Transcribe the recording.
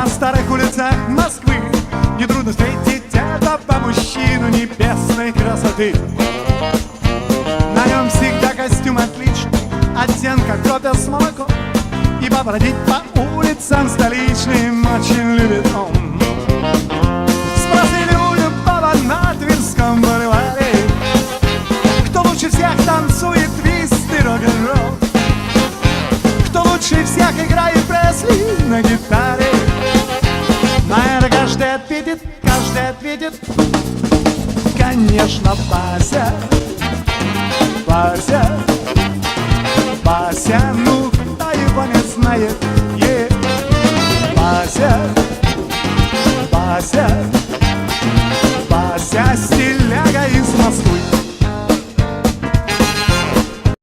На старых улицах Москвы нетрудно встретить этого мужчину небесной красоты. На нем всегда костюм отличный, оттенка кофе с молоком, ибо бродить по улицам столичным очень любит он. Спросили у любого на Тверском бульваре, кто лучше всех танцует твист и рок-н-ролл, кто лучше всех играет Пресли на гитаре. На это каждый ответит, конечно, Вася. Вася, Вася, ну кто его не знает? Вася, Вася, Вася, стиляга из Москвы.